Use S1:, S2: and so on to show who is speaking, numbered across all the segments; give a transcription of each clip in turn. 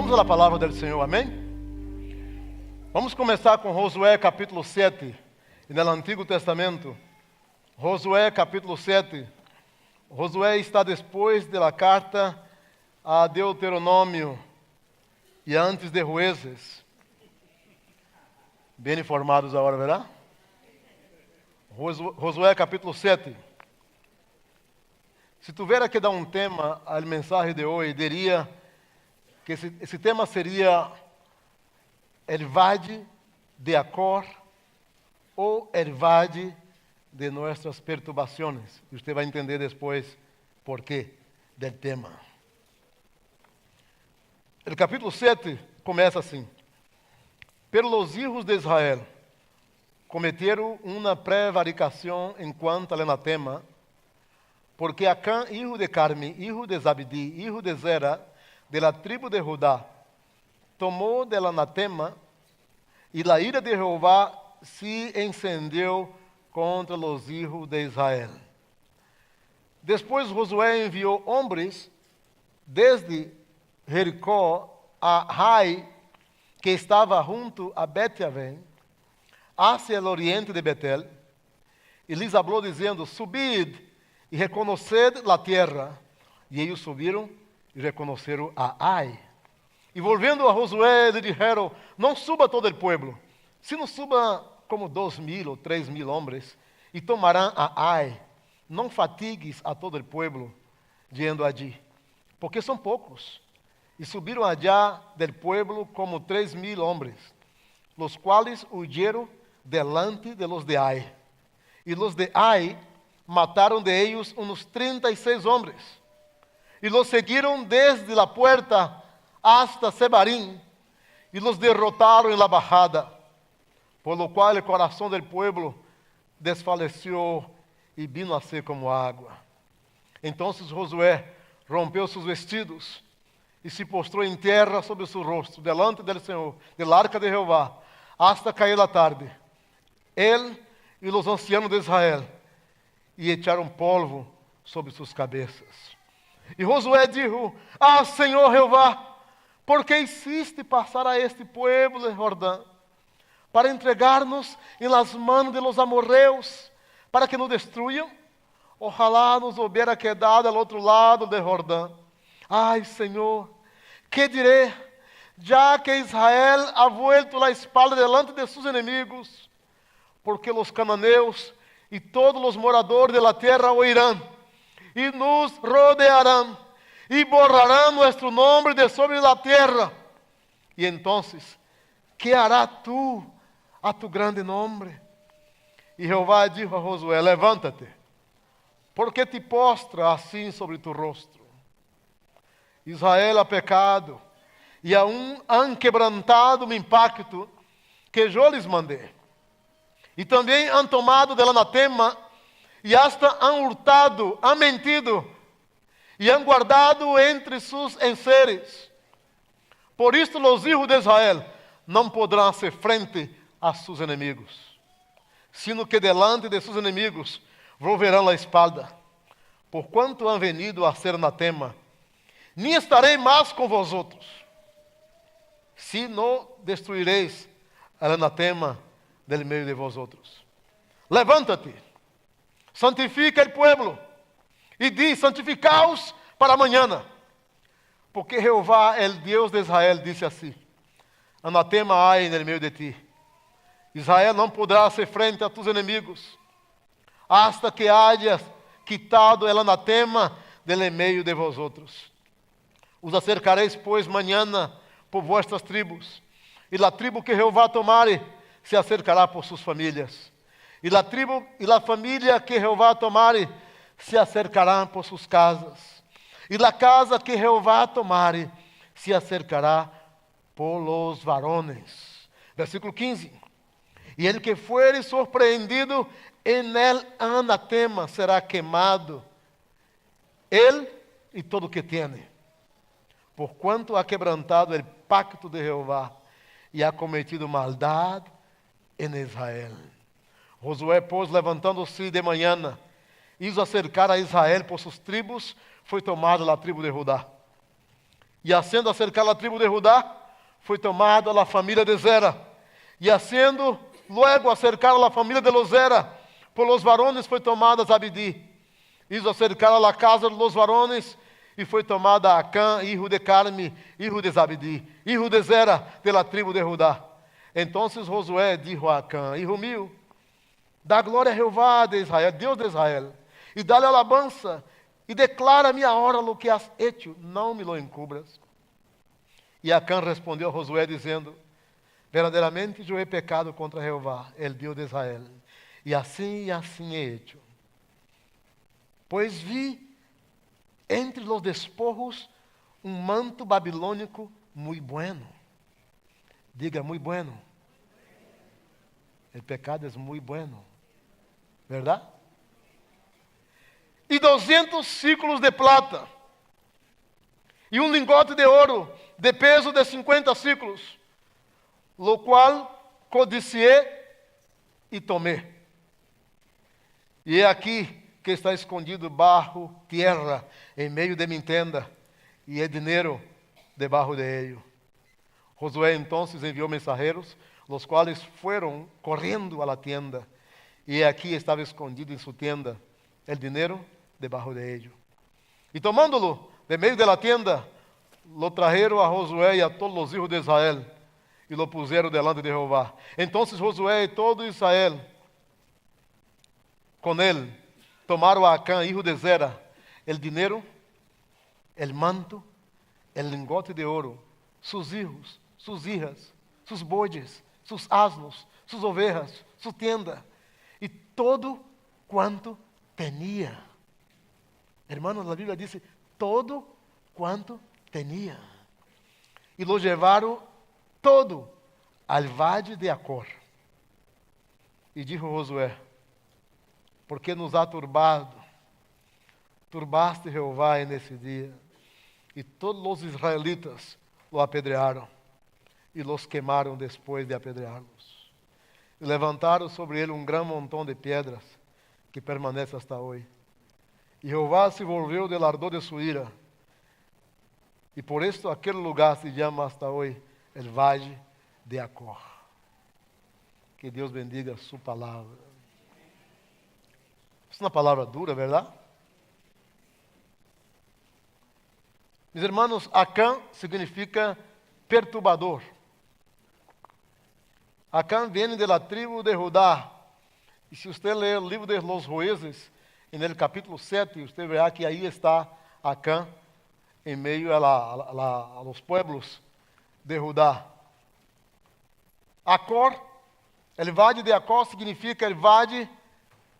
S1: Vamos à palavra do Senhor, amém? Vamos começar com Josué capítulo 7, no Antigo Testamento. Josué capítulo 7. Josué está depois da carta a Deuteronômio e antes de Jueces. Bem informados agora, verá? Josué capítulo 7. Se tivesse que dar um tema à mensagem de hoje, diria que esse tema seria el valle de Acor ou el valle de nossas perturbações. E você vai entender depois por quê do tema. O capítulo 7 começa assim: Pero los hijos de Israel cometeram uma prevaricação enquanto al anatema, porque Acán, hijo de Carmi, hijo de Zabdi, hijo de Zera, de la tribu de Judá, tomou del anatema, e a ira de Jehová se encendiu contra os hijos de Israel. Depois Josué enviou homens desde Jericó a Jai, que estava junto a Bet-Aven, hacia o oriente de Betel, e lhes falou dizendo: Subid e reconheced a terra. E eles subiram e reconheceram a Ai. E volvendo a Josué, lhe disseram: Não suba todo o povo, sino suba como 2,000 ou 3,000 homens, e tomarão a Ai. Não fatigues a todo o povo, yendo allí, porque são poucos. E subiram allá del pueblo como 3,000 homens, los quais huyeron delante de los de Ai. E los de Ai mataram de ellos uns 36 homens. E los seguiram desde la puerta hasta Sebarim, e los derrotaram en la bajada, por lo qual o coração del pueblo desfaleceu e vino a ser como água. Então Josué rompeu seus vestidos e se postrou em terra sobre seu rosto, delante del Senhor, del arca de Jehová, hasta cair a tarde. Ele e os ancianos de Israel, e echaram polvo sobre suas cabeças. E Josué disse: Senhor Jeová, por que hiciste passar a este pueblo de Jordão, para entregar-nos em las manos de los amorreus, para que nos destruyan? Ojalá nos hubiera quedado al outro lado de Jordão. Ai, Senhor, que diré, já que Israel ha vuelto la espalda delante de sus enemigos, porque los cananeus e todos os moradores de la tierra oirão, e nos rodearão, e borrarão nuestro nome de sobre la tierra. E entonces, que hará tu a tu grande nome? E Jeová disse a Josué: Levanta-te, porque te postra assim sobre tu rosto. Israel ha pecado, e aún han quebrantado mi pacto que eu lhes mandei. E também han tomado del anatema, e hasta han hurtado, han mentido, e han guardado entre sus enseres. Por isto os hijos de Israel não poderão hacer frente a seus inimigos, sino que delante de seus inimigos volverão a espalda, porquanto han venido a ser anatema. Nem estarei mais com vosotros, se não destruireis el anatema del meio de vosotros. Levanta-te, santifica el pueblo, e diz: santificaos para amanhã, porque Jeová, el Deus de Israel, disse assim: anatema há no meio de ti. Israel não poderá hacer frente a tus inimigos, hasta que hayas quitado el anatema del meio de vosotros. Os acercareis, pois, mañana por vuestras tribos, e la tribo que Jeová tomare se acercará por suas famílias, e la tribo e la família que Jeová tomare se acercará por suas casas, e la casa que Jeová tomare se acercará por los varones. Versículo 15. E ele que fuere surpreendido en el anatema será queimado, ele e todo o que tiene, porquanto ha quebrantado el pacto de Jeová e ha cometido maldade en Israel. Josué, pois, levantando-se de manhã, hizo acercar a Israel por suas tribos, foi tomada a tribo de Judá. E haciendo acercar la tribu de Judá, foi tomada la familia de Zera. E haciendo luego acercar a la familia de los Zera, por los varones foi tomada Zabdi. Hizo acercar a la casa de los varones, e foi tomada Acã, hijo de Carmi, hijo de Zabdi, hijo de Zera, de la tribu de Judá. Entonces Josué dijo a Acã: hijo mío, dá glória a Jeová de Israel, Deus de Israel, e dá-lhe alabanza, e declara-me ahora lo que has hecho, não me lo encubras. E Acã respondeu a Josué, dizendo: verdadeiramente eu he pecado contra Jeová, el Deus de Israel, e assim he hecho. Pois vi entre los despojos um manto babilônico muito bueno. Diga, muito bueno. El pecado es muy bueno, ¿verdad? E 200 ciclos de plata, e um lingote de ouro, de peso de 50 ciclos, lo qual codiciei e tomei. E é aqui que está escondido barro, tierra, em meio de minha tenda, e é dinheiro debaixo de ele. Josué entonces enviou mensageiros, los quais foram correndo a la tienda, e aqui estava escondido em sua tienda el dinheiro debaixo de ele. E tomándolo de meio de la tienda, lo trajeron a Josué e a todos os hijos de Israel, e lo puseram delante de Jehová. Entonces Josué e todo Israel com ele tomaram a Acã, hijo de Zera, el dinheiro, el manto, el lingote de ouro, sus hijos, sus hijas, sus bodes, sus asnos, sus ovejas, su tienda, e todo quanto tinha. Hermanos, a Bíblia diz: todo quanto tinha. E lo levaram todo al valle de Acor. E dijo Josué: porque nos ha turbado, turbaste Jeová nesse dia. E todos os israelitas lo apedrearam, e los quemaram depois de apedreá-los. E levantaram sobre ele um grande montão de pedras, que permanece hasta hoje. E Jeová se volveu del ardor de sua ira, e por isso aquele lugar se chama hasta hoje el Valle de Acor. Que Deus bendiga sua palavra. Isso é uma palavra dura, verdade? Meus irmãos, Acã significa perturbador. Acã vem da tribo de Judá. E se você ler o livro de los Jueces, no capítulo 7, você verá que aí está Acã em meio a los pueblos de Judá. Acor, el valle de Acor significa el valle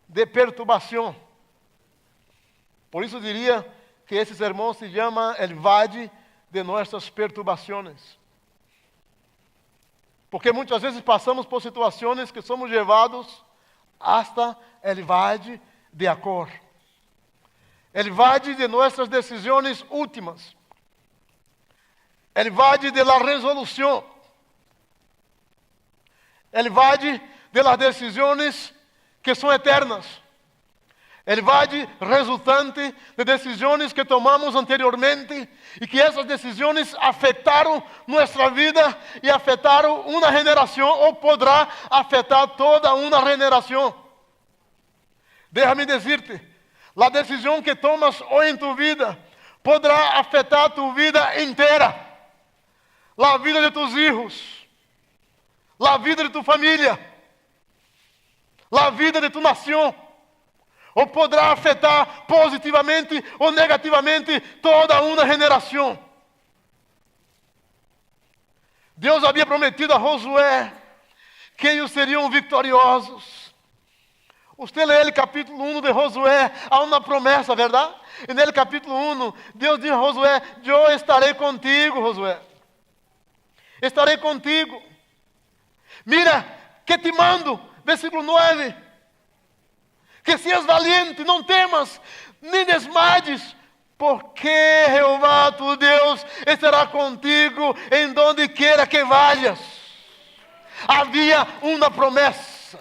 S1: de perturbação. Por isso diria que esse sermão se chama el valle de nossas perturbações. Porque muitas vezes passamos por situações que somos levados hasta el valle de Acor. El valle de nossas decisões últimas. El valle de la resolução. El valle de las decisões que são eternas. El valle resultante de decisões que tomamos anteriormente e que essas decisões afetaram nossa vida e afetaram uma geração ou poderá afetar toda uma geração. Déjame dizer-te, a decisão que tomas hoje em tu vida poderá afetar tu vida inteira, a vida de tus hijos, a vida de tu família, a vida de tu nação. Ou poderá afetar positivamente ou negativamente toda uma geração. Deus havia prometido a Josué que eles seriam vitoriosos. Você lê o capítulo 1 de Josué, há uma promessa, verdade? E no capítulo 1, Deus diz a Josué: eu estarei contigo, Josué. Estarei contigo. Mira, que te mando, versículo 9. Que seas valiente, não temas, nem desmayes, porque Jeová tu Deus estará contigo em donde quiera que vayas. Havia uma promessa.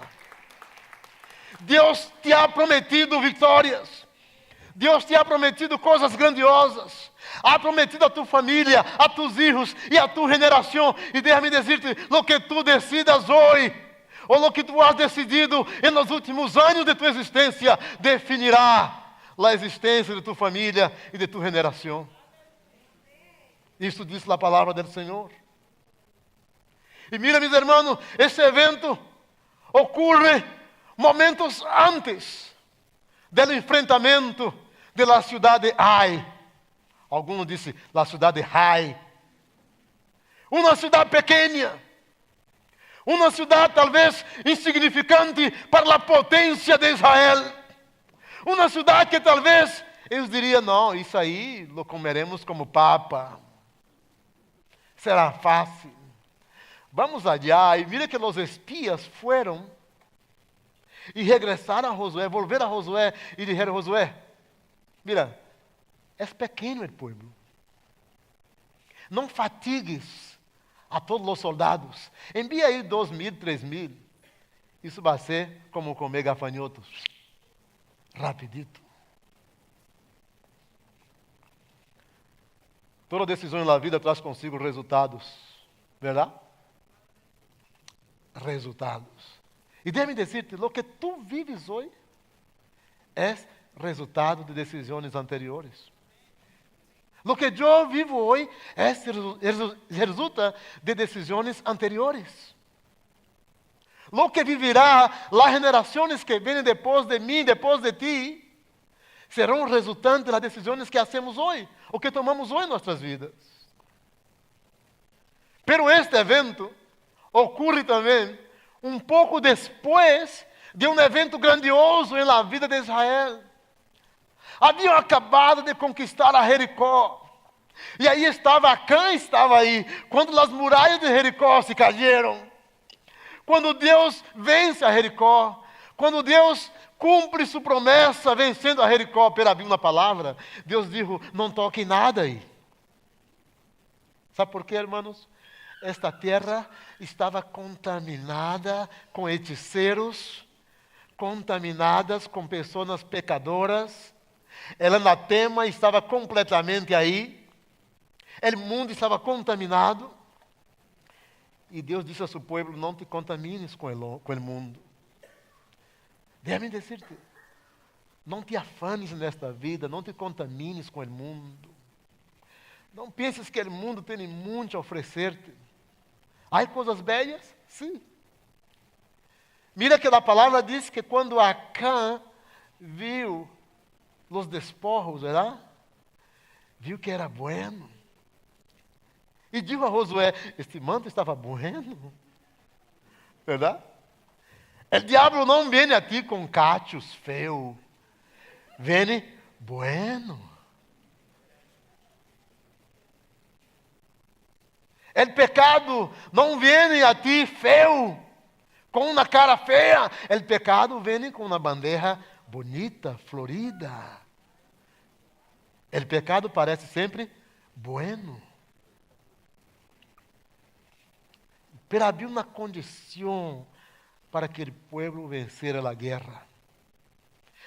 S1: Deus te ha prometido vitórias. Deus te ha prometido coisas grandiosas. Ha prometido a tu família, a tus hijos e a tu geração. E déjame dizer-te, lo que tu decidas hoje, ou lo que tu has decidido en los últimos anos de tu existência, definirá a existência de tu família e de tu geração. Isso diz a palavra do Senhor. E mira, mis hermanos, esse evento ocorre momentos antes do enfrentamento de la cidade Ai. Alguns dizem la cidade Ai. Uma cidade pequena. Uma cidade talvez insignificante para a potência de Israel. Uma cidade que talvez eles diriam, não, isso aí lo comeremos como papa. Será fácil. Vamos allá. E mira que os espias foram e regressaram a Josué, volveram a Josué e disseram, Josué, mira, é pequeno o povo. Não fatigues a todos os soldados. Envia aí 2.000, 3.000. Isso vai ser como comer gafanhotos. Rapidito. Toda decisão na vida traz consigo resultados. Verdade? Resultados. E déjame dizer-te, o que tu vives hoje é resultado de decisões anteriores. O que eu vivo hoje resulta de decisões anteriores. O que vivirá as gerações que vêm depois de mim, depois de ti, serão resultantes das decisões que hacemos hoje, o que tomamos hoje em nossas vidas. Pero este evento ocorre também um pouco depois de um evento grandioso na vida de Israel. Haviam acabado de conquistar a Jericó. E aí estava Acã, estava aí, quando as muralhas de Jericó se cayeron. Quando Deus vence a Jericó, quando Deus cumpre sua promessa vencendo a Jericó, pero havia uma palavra, Deus disse, não toque nada aí. Sabe por quê, irmãos? Esta terra estava contaminada com hechiceiros, contaminadas com pessoas pecadoras. El anatema estava completamente aí. O mundo estava contaminado. E Deus disse a seu povo, não te contamines com o mundo. Déjame dizer-te, não te afanes nesta vida, não te contamines com o mundo. Não penses que o mundo tem muito a oferecer-te. Há coisas belas? Sim. Mira que a palavra diz que quando Acã viu os despojos, ¿verdad? Viu que era bueno. E disse a Josué, este manto estava bueno. ¿Verdad? O diabo não vem a ti com cachos feos. Vem bueno. O pecado não vem a ti feio, com uma cara feia. O pecado vem com uma bandeja bonita, florida. O pecado parece sempre bueno. Pero havia uma condição para que o povo vencera a guerra.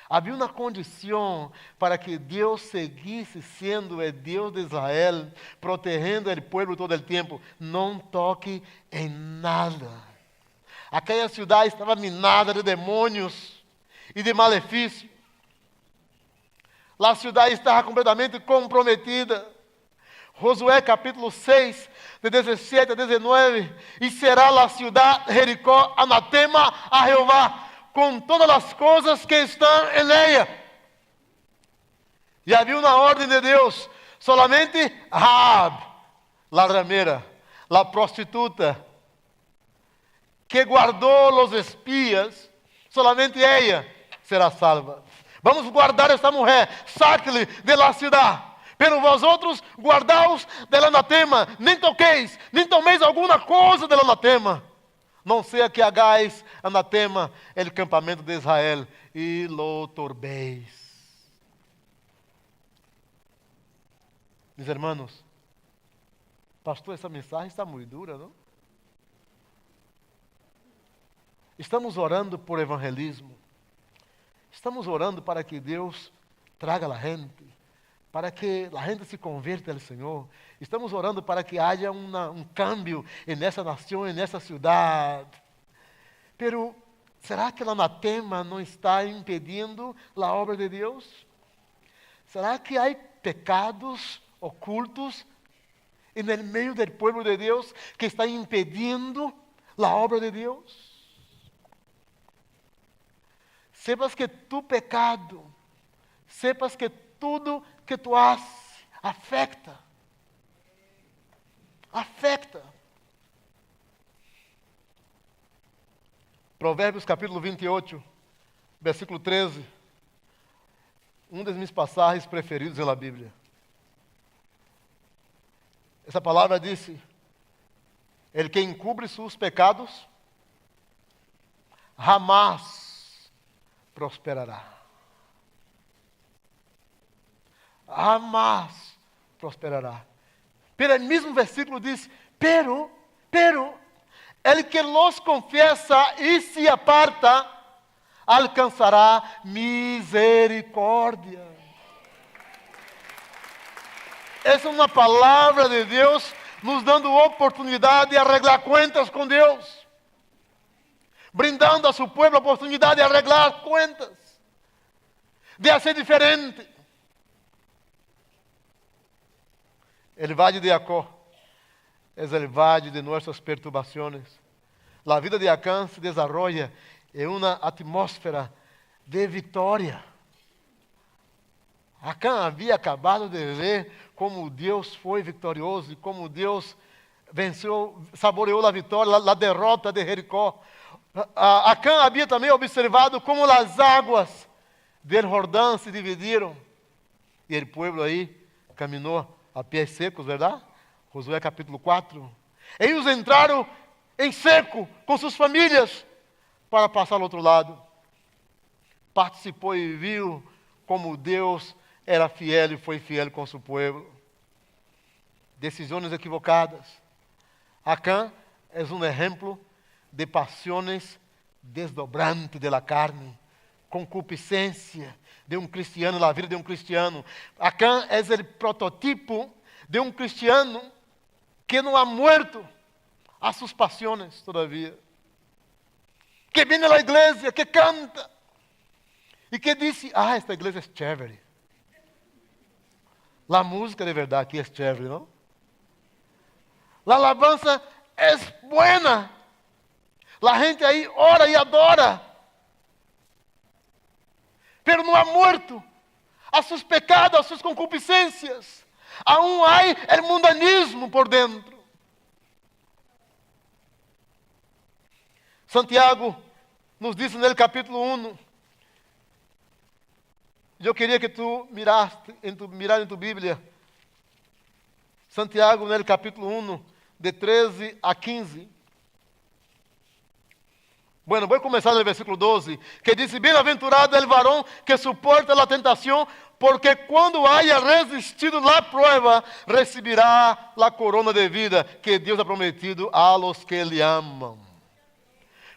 S1: Havia uma condição para que Deus seguisse sendo o Deus de Israel, protegendo o povo todo o tempo. Não toque em nada. Aquela cidade estava minada de demônios e de malefício. A cidade estava completamente comprometida. Josué capítulo 6, de 17 a 19. E será a cidade Jericó anatema a Jeová, com todas as coisas que estão em ela. E havia uma ordem de Deus, solamente Raab, la ramera, la prostituta, que guardou os espias, solamente ela será salva. Vamos guardar esta mulher, saque-lhe de la cidade. Pero vosotros guardaos del anatema, nem toqueis, nem tomeis alguma coisa del anatema. Não seja que hagáis anatema el campamento de Israel e lo turbeis. Mis hermanos, pastor, essa mensagem está muito dura, não? Estamos orando por evangelismo. Estamos orando para que Deus traga a gente, para que a gente se converta ao Senhor. Estamos orando para que haja um cambio nessa nação, nessa cidade. Pero, será que o anatema não está impedindo a obra de Deus? Será que há pecados ocultos no meio do povo de Deus que está impedindo a obra de Deus? Sepas que tu pecado, sepas que tudo que tu haces afecta. Provérbios capítulo 28, versículo 13. Um dos meus passagens preferidos na Bíblia. Essa palavra disse: ele que encubre seus pecados, jamais prosperará. Jamais prosperará. Pero o mesmo versículo diz: pero, el que los confiesa e se aparta, alcançará misericórdia. Essa é uma palavra de Deus nos dando oportunidade de arreglar contas com Deus, brindando a seu povo a oportunidade de arreglar contas, de ser diferente. El valle de Jacó é o valle de nossas perturbações. A vida de Acán se desarrolla em uma atmosfera de vitória. Acán havia acabado de ver como Deus foi vitorioso e como Deus venceu, saboreou a vitória, a derrota de Jericó. Acán havia também observado como as águas del Jordão se dividiram e o povo aí caminhou a pés secos, verdade? Josué capítulo 4. Eles entraram em seco com suas famílias para passar ao outro lado. Participou e viu como Deus era fiel e foi fiel com seu povo. Decisões equivocadas. Acán é um exemplo de paixões desdobrantes de la carne, concupiscência de um cristiano, na vida de um cristiano. Acán é o prototipo de um cristiano que não ha muerto a suas paixões todavia. Que vem à igreja, que canta e que diz: esta igreja é chévere. A música de verdade aqui é chévere, não? A alabança é buena. A gente aí ora e adora. Pero não ha muerto a seus pecados, a suas concupiscências. Aún há o mundanismo por dentro. Santiago nos diz no capítulo 1. Eu queria que tu mirasse em tu Bíblia. Santiago, no capítulo 1, de 13 a 15. Bueno, vou começar no versículo 12, que diz: bem-aventurado é o varão que suporta a tentação, porque quando haya resistido na prova, recibirá a corona de vida que Deus ha prometido a los que lhe amam.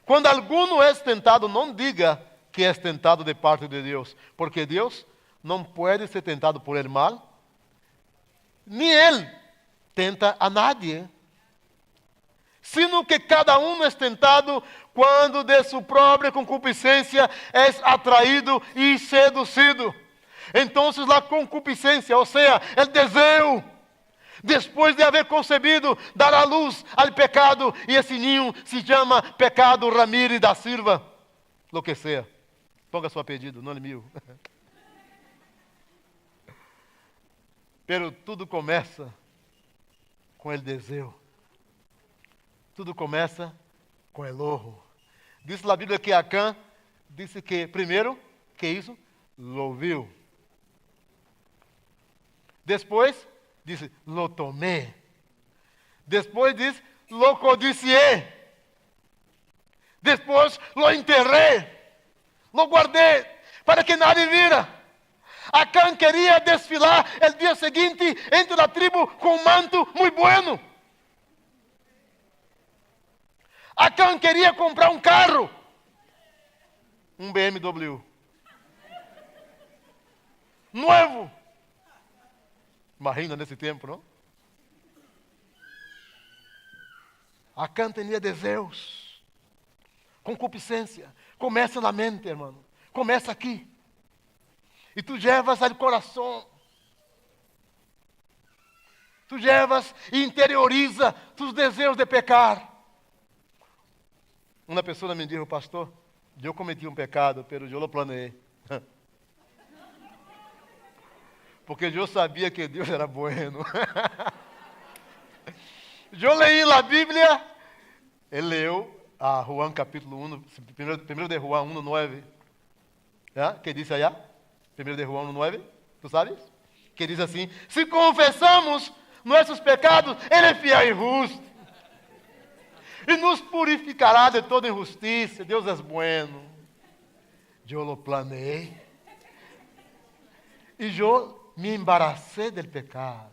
S1: Quando alguno é tentado, não diga que é tentado de parte de Deus, porque Deus não pode ser tentado por el mal, nem Ele tenta a nadie, sino que cada um é tentado quando de sua própria concupiscência é atraído e seduzido. Então, a concupiscência, ou seja, o desejo, depois de haver concebido, dará luz ao pecado, e esse ninho se chama pecado Ramírez da Silva, lo que seja. Ponga seu pedido, não é meu. Pero tudo começa com o desejo. Tudo começa com o ojo. Diz a Bíblia que Acán disse que, primeiro, que isso? Lo viu. Depois, disse, lo tomé. Depois diz, lo codicié. Depois, lo enterré. Lo guardei, para que nadie vira. Acán queria desfilar el dia seguinte entre a tribo com um manto muito bueno. Acán queria comprar um carro, um BMW. novo. Imagina nesse tempo, não? Acã tinha desejos, concupiscência. Começa na mente, irmão. Começa aqui. E tu levas ao coração. Tu levas e interioriza tus desejos de pecar. Uma pessoa me disse, pastor, eu cometi um pecado, pero eu lo planejei. Porque eu sabia que Deus era bueno. Eu leí na Bíblia, ele leu a Juan capítulo 1, primeiro de Juan 1:9. Que diz aí? Primeiro de Juan 1:9, tu sabes? Que diz assim, se confessamos nossos pecados, Ele é fiel e justo. E nos purificará de toda injustiça. Deus é bueno. Eu lo planejei. E eu me embaracei del pecado.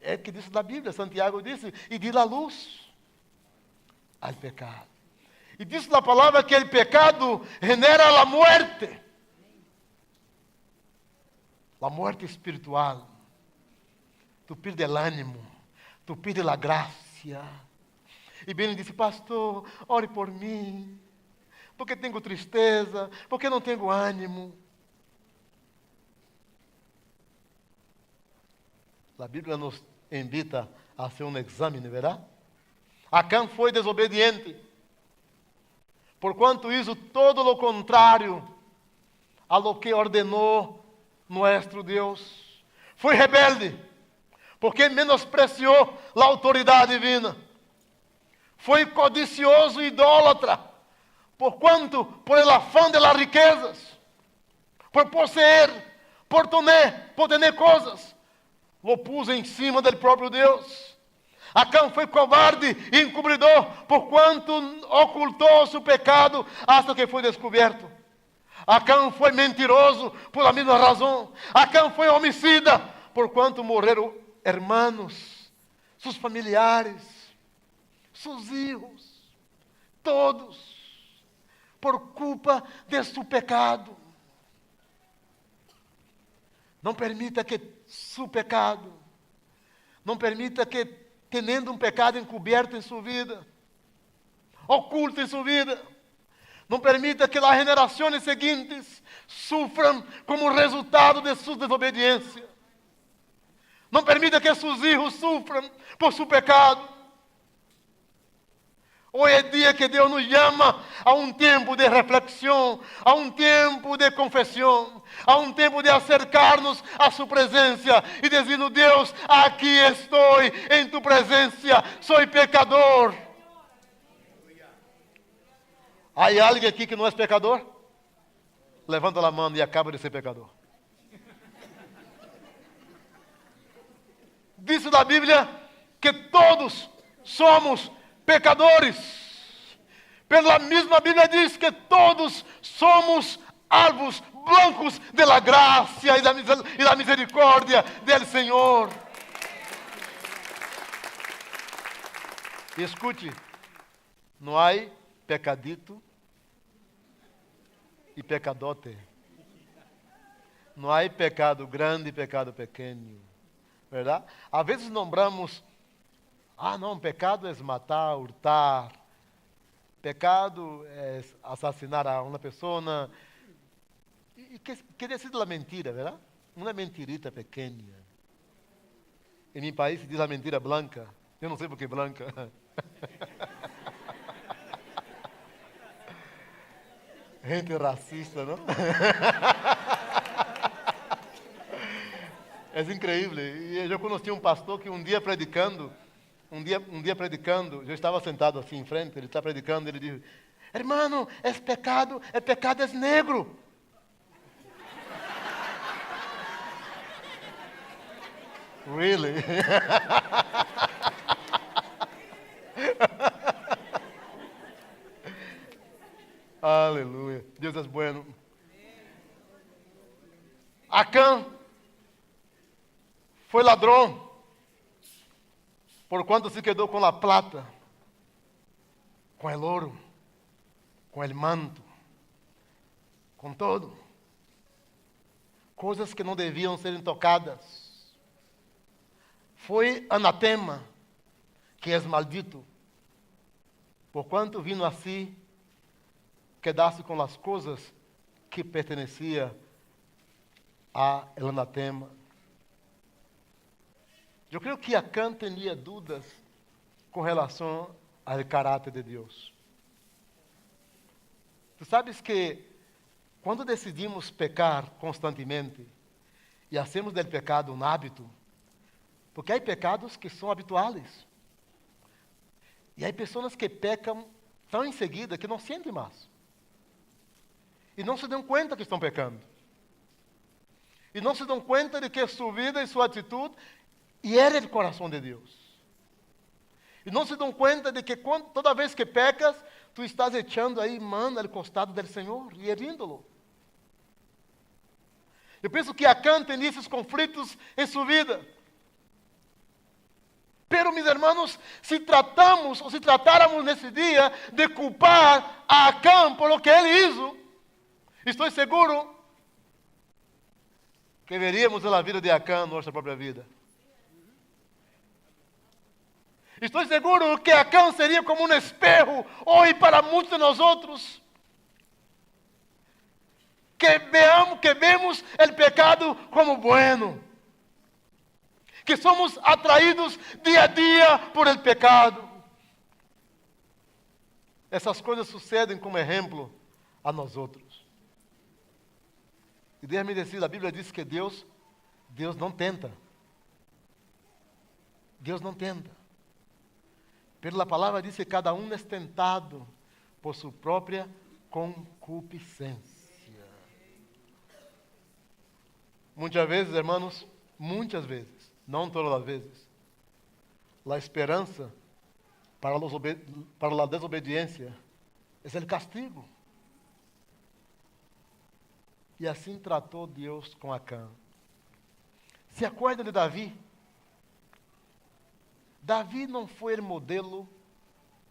S1: É que diz na Bíblia, Santiago disse, e di la luz al pecado. E diz na palavra que o pecado genera a muerte. A muerte espiritual. Tu perdes o ânimo, tu perdes a graça. E bem disse, pastor, ore por mim, porque tenho tristeza, porque não tenho ânimo. A Bíblia nos invita a fazer um exame, não é verdade? Acã foi desobediente, porquanto hizo todo o contrário a lo que ordenou nosso Deus. Foi rebelde, porque menospreciou a autoridade divina. Foi codicioso e idólatra, porquanto por el afán de las riquezas, por possuir, por tener coisas, lo puso em cima do próprio Deus. Acã foi covarde e encobridor, porquanto ocultou seu pecado hasta que foi descoberto. Acã foi mentiroso por a mesma razão. Acã foi homicida, porquanto morreram hermanos, seus familiares, seus filhos, todos, por culpa de seu pecado. Não permita que seu pecado, não permita que, tendo um pecado encoberto em sua vida, oculto em sua vida, não permita que as gerações seguintes sofram como resultado de sua desobediência. Não permita que seus filhos sofram por seu pecado. Hoje é dia que Deus nos chama a um tempo de reflexão, a um tempo de confissão, a um tempo de acercar-nos à sua presença e dizendo, Deus, aqui estou em tu presença, sou pecador. Há alguém aqui que não é pecador? Levanta a mão e acaba de ser pecador. Diz na Bíblia que todos somos pecadores. Pela mesma Bíblia diz que todos somos alvos blancos da graça e da misericórdia do Senhor. E escute, não há pecadito e pecadote. Não há pecado grande e pecado pequeno. Verdade? Às vezes nombramos, não, pecado é matar, hurtar. Pecado é assassinar a uma pessoa. E que decide a mentira, verdade? Uma mentirita pequena. Em meu país se diz a mentira branca. Eu não sei por que branca. Gente racista, não? É incrível. E eu conheci um pastor que um dia predicando, eu estava sentado assim em frente, ele está predicando, ele diz, hermano, é pecado é negro. Really? Aleluia. Deus é bueno. Acã foi ladrão, porquanto se quedou com a plata, com o ouro, com o manto, com todo. coisas que não deviam serem tocadas. Foi anatema, que és maldito, porquanto vindo assim, quedasse com as coisas que pertencia a el anatema. Eu creio que Acã tinha dúvidas com relação ao caráter de Deus. Tu sabes que quando decidimos pecar constantemente e hacemos del pecado um hábito, porque há pecados que são habituais. E há pessoas que pecam tão em seguida que não sentem mais. E não se dão conta que estão pecando. E não se dão conta de que sua vida e sua atitude hiere o coração de Deus. E não se dão conta de que toda vez que pecas, tu estás echando aí mano ao costado do Senhor e herindo-lo. Eu penso que Acã tem esses conflitos em sua vida. Pero, meus irmãos, se tratáramos nesse dia de culpar a Acã por lo que ele hizo, estou seguro que veríamos a vida de Acã na nossa própria vida. Estou seguro que Acã seria como um espejo hoje para muitos de nós outros. Que vemos o pecado como bueno. Que somos atraídos dia a dia por el pecado. Essas coisas sucedem como exemplo a nós outros. E deixa-me dizer, a Bíblia diz que Deus não tenta. Deus não tenta. Pela palavra diz que cada um é tentado por sua própria concupiscência. Muitas vezes, irmãos, muitas vezes, não todas as vezes, a esperança para a desobediência é o castigo. E assim tratou Deus com Acã. Se acorda de Davi? Davi não foi o modelo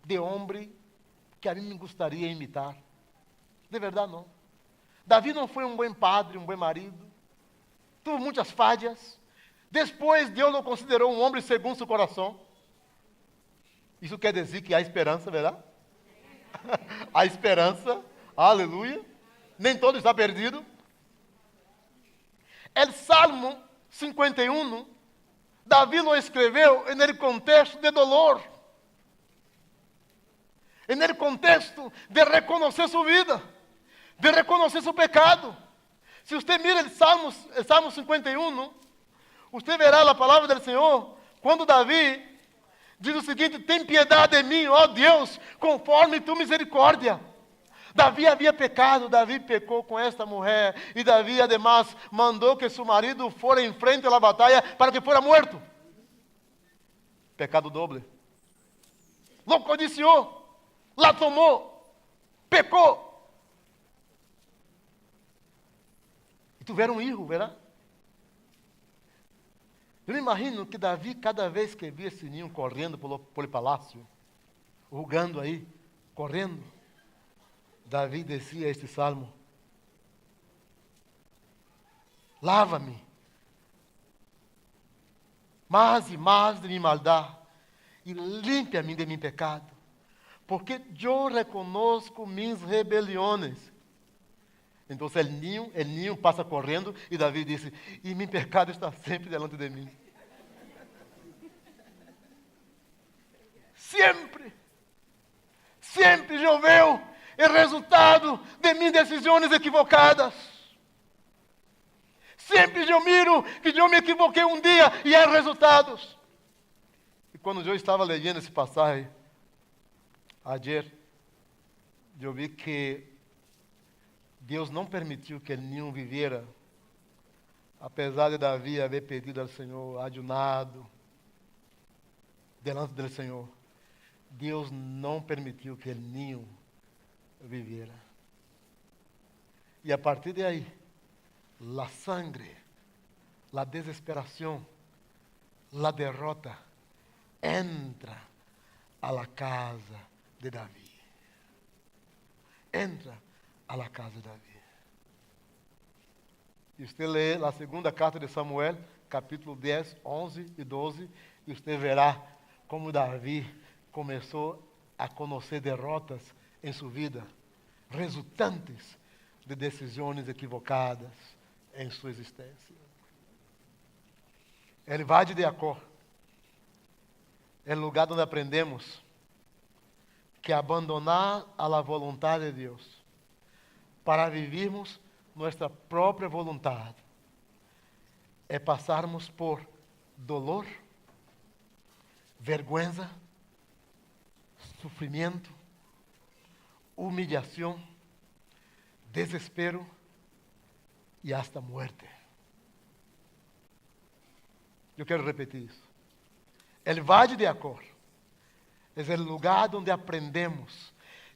S1: de homem que a mim me gostaria de imitar. De verdade, não. Davi não foi um bom padre, um bom marido. Tuvo muitas falhas. Depois, Deus o considerou um homem segundo seu coração. Isso quer dizer que há esperança, verdade? Há esperança, aleluia. Nem todo está perdido. O Salmo 51, Davi lo escreveu no contexto de dolor. No contexto de reconhecer sua vida, de reconhecer seu pecado. Se você mira o Salmo 51, você verá a palavra do Senhor, quando Davi diz o seguinte: tem piedade de mim, ó Deus, conforme tu misericórdia. Davi havia pecado, Davi pecou com esta mulher, e Davi, además, mandou que seu marido fora em frente à batalha para que fora morto. Pecado doble. Lo codiciou, la tomou, pecou. E tiveram um filho, verá? Eu me imagino que Davi, cada vez que via esse ninho correndo pelo palácio, rugando aí, correndo, Davi descia este salmo: lava-me mais e mais de minha maldade e limpa-me de meu pecado, porque eu reconozco minhas rebeliões. Então o ninho passa correndo e Davi disse: e meu pecado está sempre delante de mim. Sempre choveu o resultado de minhas decisões equivocadas. Sempre eu miro que eu me equivoquei um dia e há resultados. E quando eu estava lendo esse passagem, ayer, eu vi que Deus não permitiu que ninho viviera, apesar de Davi haver pedido ao Senhor, ayunado, delante do Senhor. Deus não permitiu que ninho viviera. E a partir de aí, la sangre, la desesperação, la derrota, entra a la casa de Davi. Entra a la casa de Davi. E você lê a segunda carta de Samuel, capítulo 10, 11 e 12, e você verá como Davi começou a conhecer derrotas em sua vida, resultantes de decisões equivocadas em sua existência. El Valle de Acor é o lugar onde aprendemos que abandonar a la voluntad de Deus para vivirmos nossa própria vontade é passarmos por dolor, vergüenza, sofrimento, humilhação, desespero e hasta muerte. Eu quero repetir isso. El Valle de Acor é o lugar onde aprendemos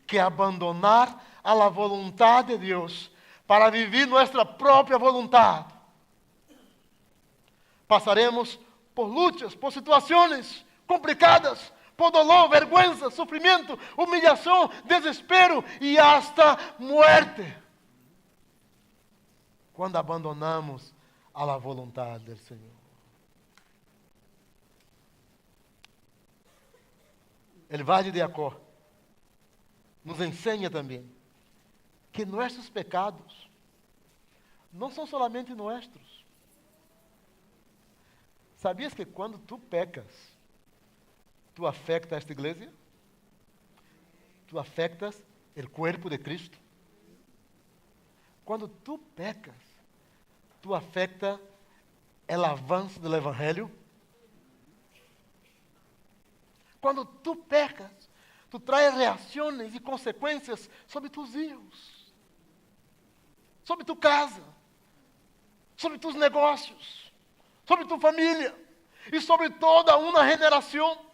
S1: que abandonar a la voluntad de Deus para viver nossa própria vontade. Passaremos por lutas, por situações complicadas, por dolor, vergüenza, sofrimento, humilhação, desespero e hasta muerte. Quando abandonamos a la voluntad del Senhor. El Valle de Acor nos ensina também que nossos pecados não são solamente nossos. Sabias que quando tu pecas, tu afectas esta igreja? Tu afectas o corpo de Cristo? Quando tu pecas, tu afectas o avanço do Evangelho? Quando tu pecas, tu traz reações e consequências sobre tus filhos, sobre tu casa, sobre tus negócios, sobre tu família e sobre toda uma geração.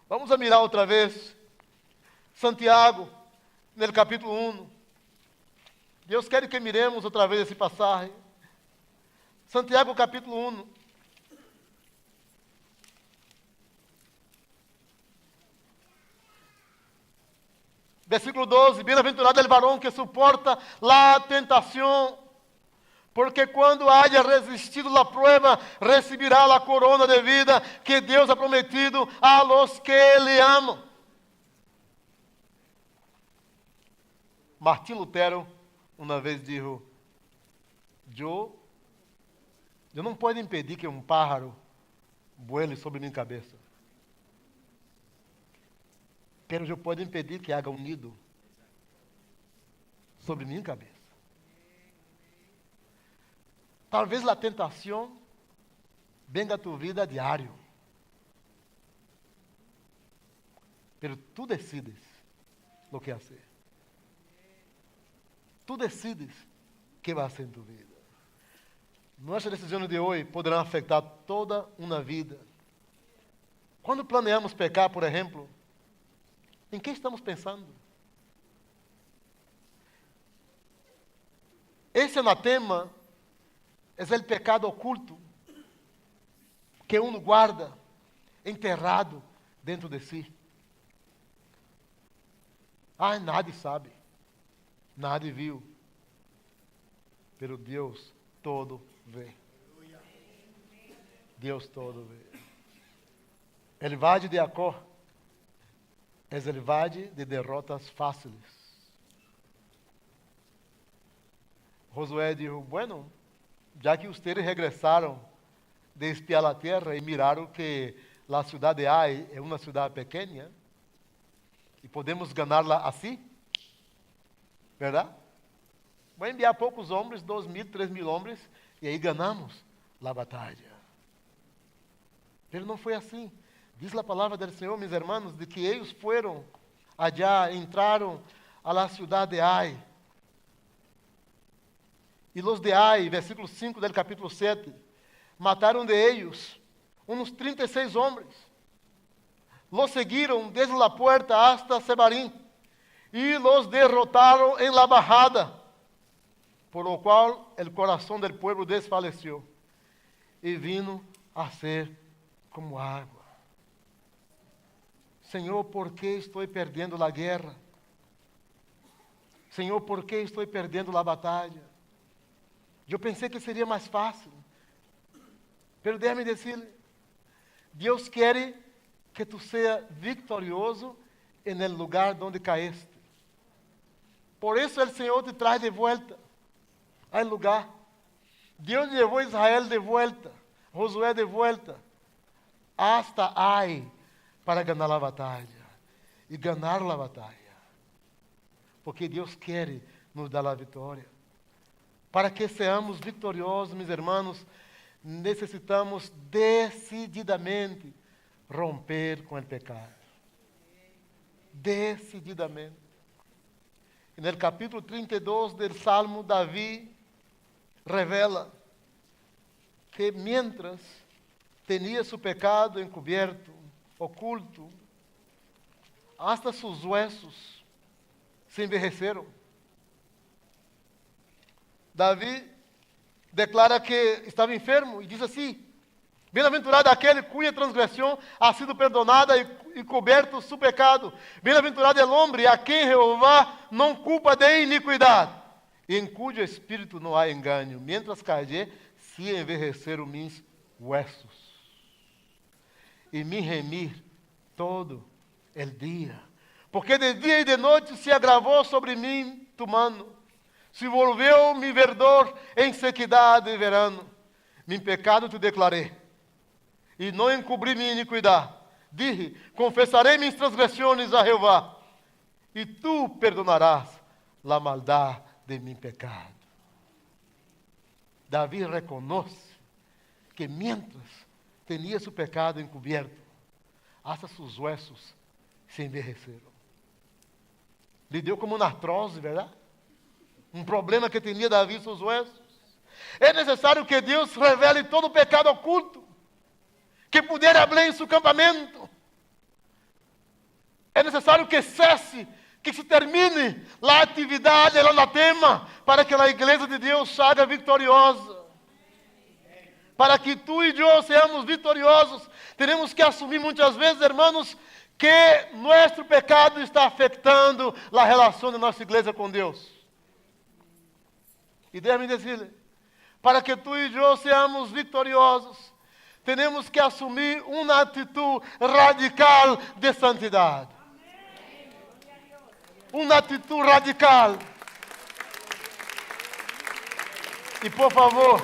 S1: Vamos a mirar outra vez Santiago, no capítulo 1. Deus quer que miremos outra vez esse passagem. Santiago, capítulo 1. Versículo 12, bem-aventurado el varón que suporta la tentación, porque quando haya resistido la prueba, recibirá la corona de vida que Deus ha prometido a los que le amam. Martim Lutero uma vez disse: eu não posso impedir que um pájaro voe sobre minha cabeça. Pero eu posso impedir que haga um nido sobre minha cabeça. Talvez a tentação venga a tu vida diário. Pero tu decides o que fazer. Tu decides o que vai ser em tu vida. Nossas decisões de hoje poderão afetar toda uma vida. Quando planeamos pecar, por exemplo, em que estamos pensando? Esse anatema é o pecado oculto que uno guarda enterrado dentro de si. Nadie sabe, nadie viu, pero Deus todo vê. Deus todo vê. El Valle de Acor é o valle de derrotas fáceis. Josué dijo: bueno, já que ustedes regressaram de espiar a terra e miraram que a cidade de Ai é uma cidade pequena e podemos ganhá-la assim, verdade? Vou enviar poucos homens, 2.000, 3.000 homens, e aí ganhamos a batalha. Mas não foi assim. Diz a palavra do Senhor, meus irmãos, de que eles foram allá, entraram a la cidade de Ai. E los de Ai, versículo 5 do capítulo 7, mataram de eles uns 36 homens. Los seguiram desde la puerta hasta Sebarim e los derrotaram em la bajada, por lo qual el corazón del pueblo desfaleció e vino a ser como água. Senhor, por que estou perdendo a guerra? Senhor, por que estou perdendo a batalha? Eu pensei que seria mais fácil. Pero déjame decirle, Deus quer que tu seas vitorioso en el lugar donde caíste. Por isso o Senhor te traz de volta ao lugar. Deus levou Israel de volta, Josué de volta, hasta Ai, para ganhar a batalha. E ganhar a batalha. Porque Deus quer nos dar a vitória. Para que seamos vitoriosos, meus irmãos, necessitamos decididamente romper com o pecado. Decididamente. No capítulo 32 do Salmo, Davi revela que mientras tinha seu pecado encoberto, oculto, hasta sus huesos se envejeceram. Davi declara que estava enfermo e diz assim: bem-aventurado aquele cuja transgressão ha sido perdonada e coberto su pecado. Bem-aventurado é o homem a quem Jeová não culpa de iniquidade, e em cujo espírito não há engano. Mientras callé, se envejeceram mis huesos, e me remir todo el dia. Porque de dia e de noite se agravou sobre mim tu mano. Se volveu mi verdor em sequidade de verano. Meu pecado te declarei, e não encobri minha iniquidade. Dije, confessarei minhas transgressões a Jeová, e tu perdonarás a maldade de meu pecado. Davi reconoce que mientras tinha seu pecado encoberto, hasta seus huesos se envejeceram. Lhe deu como uma artrose, verdade? Um problema que tinha Davi em seus huesos. É necessário que Deus revele todo o pecado oculto, que puder hablar em seu campamento. É necessário que cesse, que se termine a atividade, o anatema, para que a igreja de Deus saia vitoriosa. Para que tu e eu sejamos vitoriosos, teremos que assumir muitas vezes, irmãos, que nosso pecado está afetando a relação da nossa igreja com Deus. E deixe-me dizer, para que tu e eu sejamos vitoriosos, temos que assumir uma atitude radical de santidade. Uma atitude radical. E por favor,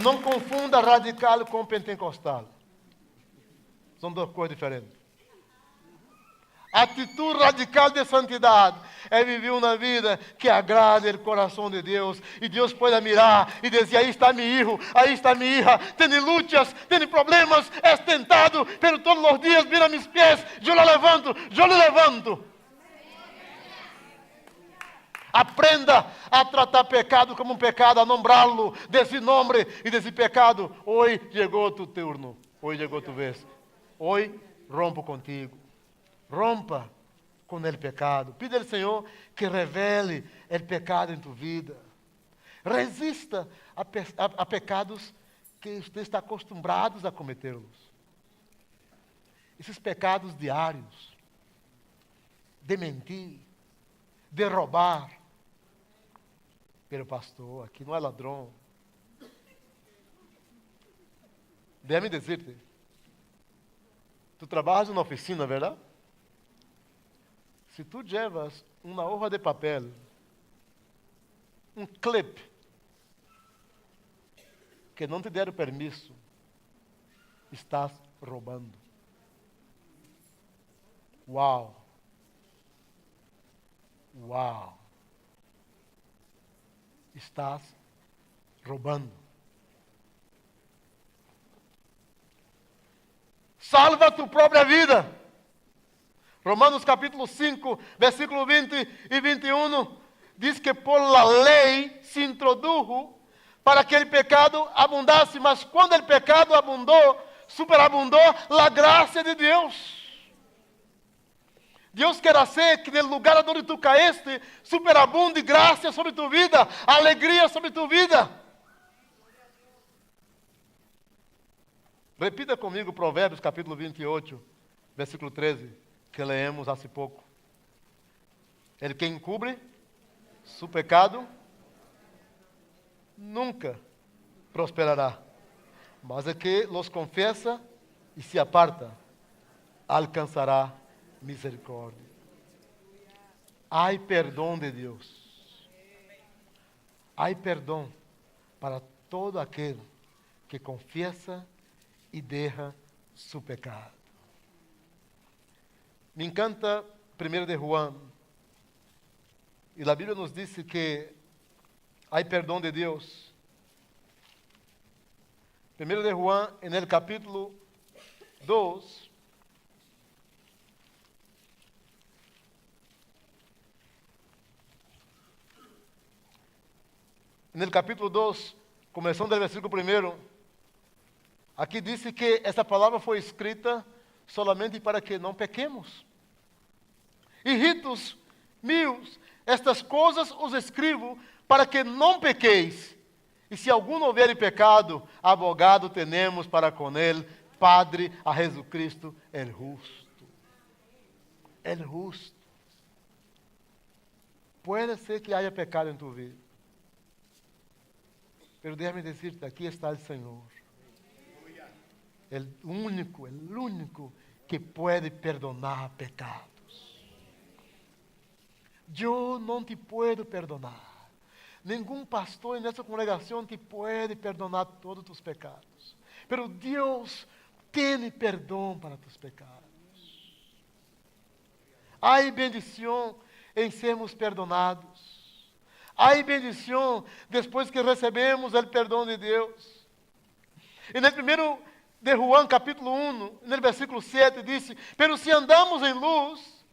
S1: não confunda radical com pentecostal. São duas coisas diferentes. Atitude radical de santidade é viver uma vida que agrade o coração de Deus. E Deus pode mirar e dizer: aí está meu filho, aí está minha hija. Tem lutas, tem problemas, é tentado, pero todos os dias mira mis pés, eu la levanto, eu le levanto. Aprenda a tratar pecado como um pecado, a nombrá-lo desse nome e desse pecado. Hoje chegou tu turno, hoje chegou tu vez. Hoje rompo contigo. Rompa com o pecado. Pide ao Senhor que revele o pecado em tu vida. Resista a pecados que você está acostumbrado a cometê-los. Esses pecados diários. De mentir. De roubar. Pero pastor, aqui não é ladrão. Déjame dizer-te. Tu trabalhas na oficina, verdade? Se tu llevas uma hoja de papel, um clip, que não te deram permisso, estás roubando. Uau! Uau! Estás roubando. Salva tu própria vida. Romanos capítulo 5, versículo 20 e 21, diz que por la lei se introdujo para que o pecado abundasse, mas quando o pecado abundou, superabundou a graça de Deus. Deus quer fazer que no lugar onde tu caíste, superabunde graça sobre tu vida, alegria sobre tu vida. Repita comigo Provérbios capítulo 28, versículo 13. Que leemos há pouco. Ele que encobre su pecado nunca prosperará. Mas el que los confiesa y se aparta, alcanzará misericordia. Hay perdón de Dios. Hay perdón para todo aquel que confiesa y deja su pecado. Me encanta 1 de Juan. Y la Biblia nos dice que hay perdón de Dios. 1 de Juan, en el capítulo 2, en el capítulo 2, comenzando del versículo 1, aquí dice que esta palavra foi escrita solamente para que não pequemos. Hijitos míos, estas coisas os escrevo para que não pequeis. E se algum houver pecado, abogado tenemos para com ele, Padre, a Jesucristo, el justo. El justo. Puede ser que haya pecado em tu vida. Pero déjame decirte, aqui está o Senhor. El único que pode perdonar pecados. Eu não te puedo perdonar. Nenhum pastor nessa congregação te pode perdonar todos os pecados. Pero Deus tem perdão para tus pecados. Há bendição em sermos perdonados. Há bendição depois que recebemos o perdão de Deus. E no primeiro de Juan, capítulo 1, no versículo 7, diz: pero se andamos em luz,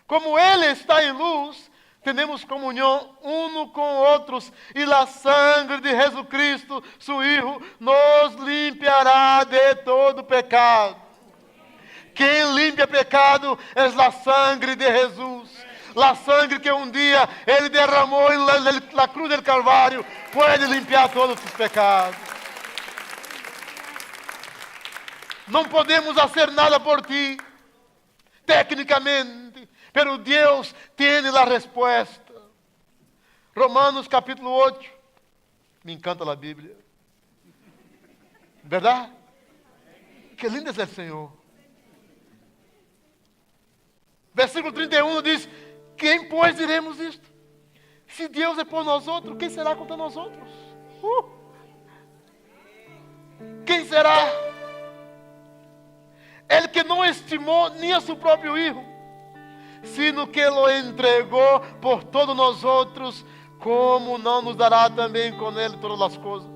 S1: como Ele está em luz, temos comunhão uns com outros, e a sangre de Jesucristo, su Hijo, nos limpiará de todo pecado. Quem limpia pecado é a sangre de Jesus. A sangre que um dia Ele derramou na cruz do Calvário pode limpiar todos os pecados. Não podemos fazer nada por ti, tecnicamente, pero Deus tem a resposta. Romanos capítulo 8. Me encanta a Bíblia. Verdade? Que lindo é o Senhor. Versículo 31 diz: quem, pois, diremos isto? Se Deus é por nós outros, quem será contra nós outros? Quem será? Ele que não estimou nem a seu próprio Filho, sino que lo entregou por todos nós outros, como não nos dará também com ele todas as coisas?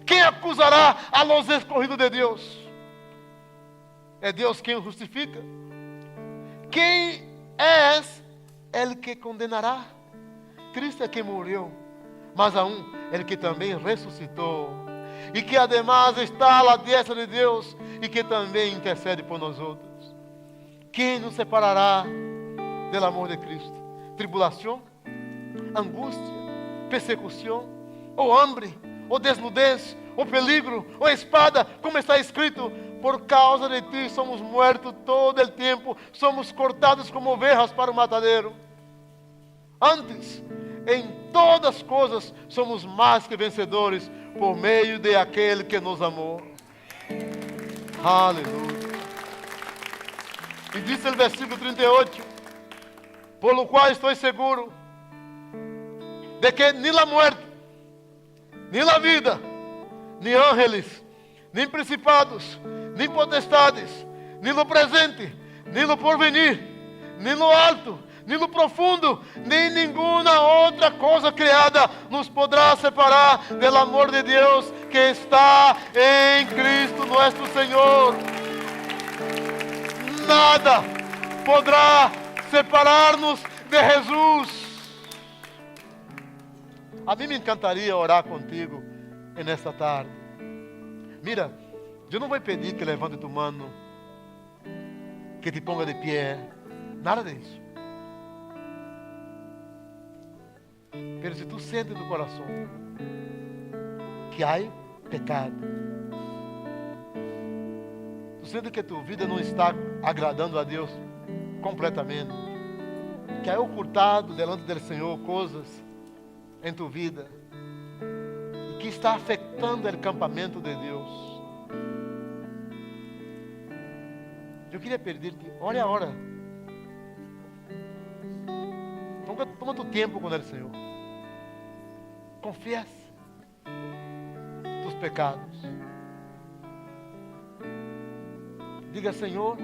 S1: Quem acusará a los escolhidos de Deus? É Deus quem os justifica. Quem é ele que condenará? Cristo é quem morreu, mas aún ele que também ressuscitou, e que además está à diestra de Deus, e que também intercede por nós outros. Quem nos separará do amor de Cristo? Tribulação, angústia, persecução, ou hambre, ou desnudez, ou peligro, ou espada, como está escrito: por causa de ti somos muertos todo el tempo, somos cortados como ovejas para o matadeiro. Antes, em todas as coisas, somos mais que vencedores por meio de aquele que nos amou. Aleluia. E diz o versículo 38: por lo qual estou seguro de que nem a morte, nem a vida, nem ángeles, nem principados, nem potestades, nem no presente, nem no porvenir, nem no alto, nem no profundo, nem nenhuma outra coisa criada nos poderá separar do amor de Deus que está em Cristo nosso Senhor. Nada poderá separar-nos de Jesus. A mim me encantaria orar contigo nesta tarde. Mira, eu não vou pedir que levante tu mano, que te ponga de pé, nada disso. Pero se tu sente no coração que há pecado, tu sente que tua vida não está agradando a Deus completamente, que há ocultado delante do Senhor coisas em tu vida e que está afetando o campamento de Deus. Eu queria pedir-te, ore agora. Toma tu tempo com o Senhor. Confesse tus pecados. Diga, Senhor,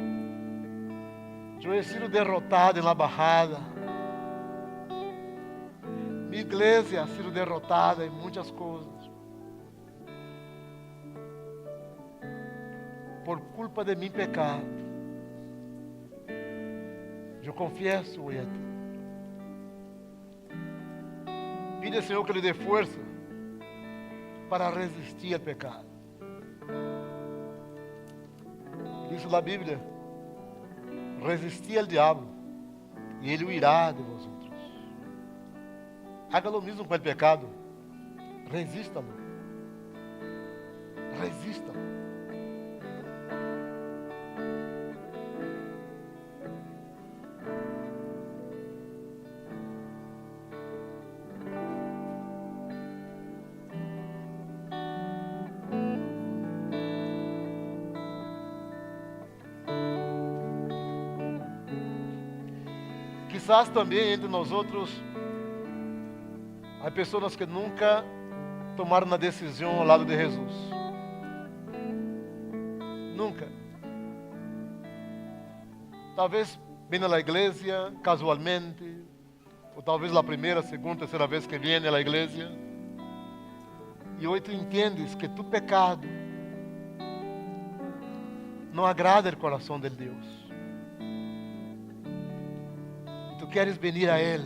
S1: eu he sido derrotado na bajada. Minha igreja ha sido derrotada em muitas coisas. Por culpa de meu pecado. Eu confiesso hoje a ti. Pide ao Senhor que lhe dê força para resistir ao pecado. Diz a Bíblia: resistir ao diabo e ele huirá de vós outros. Haga lo mesmo com o pecado. Resista-lo. Resista-lo. Quizás também entre nós outros há pessoas que nunca tomaram a decisão ao lado de Jesus. Nunca. Talvez vêm à igreja casualmente, ou talvez a primeira, segunda, terceira vez que vêm à igreja, e hoje tu entendes que tu pecado não agrada o coração de Deus. Tu queres venir a Ele,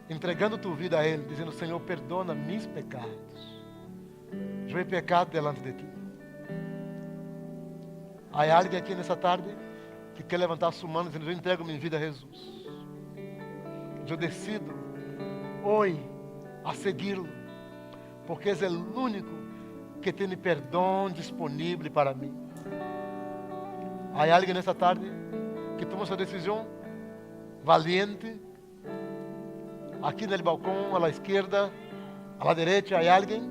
S1: entregando tu vida a Ele, dizendo: Senhor, perdona meus pecados. Eu he pecado delante de ti. Há alguém aqui nessa tarde que quer levantar sua mão dizendo: eu entrego minha vida a Jesus. Eu decido hoje a segui-lo, porque é o único que tem perdão disponível para mim. Há alguém nessa tarde que toma sua decisão valiente? Aqui no balcão, à esquerda, à direita, há alguém?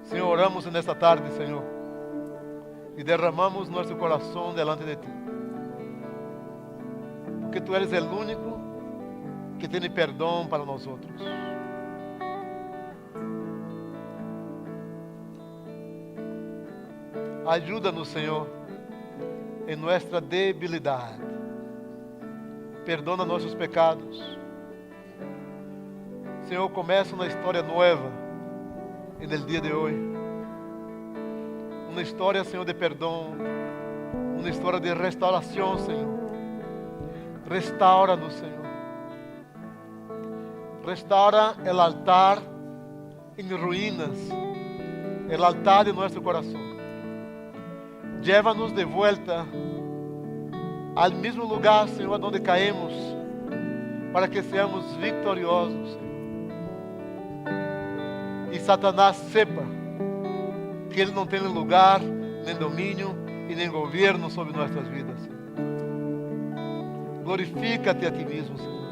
S1: Senhor, oramos nesta tarde, Senhor, e derramamos nosso coração delante de Ti, porque Tu eres o único que tem perdão para nós outros. Ajuda-nos, Senhor, em nossa debilidade. Perdona nossos pecados. Senhor, começa uma história nova no dia de hoje. Uma história, Senhor, de perdão. Uma história de restauração, Senhor. Restaura-nos, Senhor. Restaura o altar em ruínas, o altar de nosso coração. Llévanos de volta ao mesmo lugar, Senhor, onde caímos, para que seamos vitoriosos, Senhor. E Satanás sepa que ele não tem lugar, nem domínio e nem governo sobre nossas vidas, Senhor. Glorifica-te a Ti mesmo, Senhor.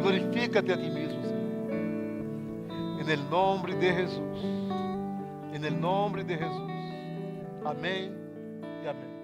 S1: Glorifica-te a Ti mesmo, Senhor. Em nome de Jesus. Em nome de Jesus. Amém. Amém.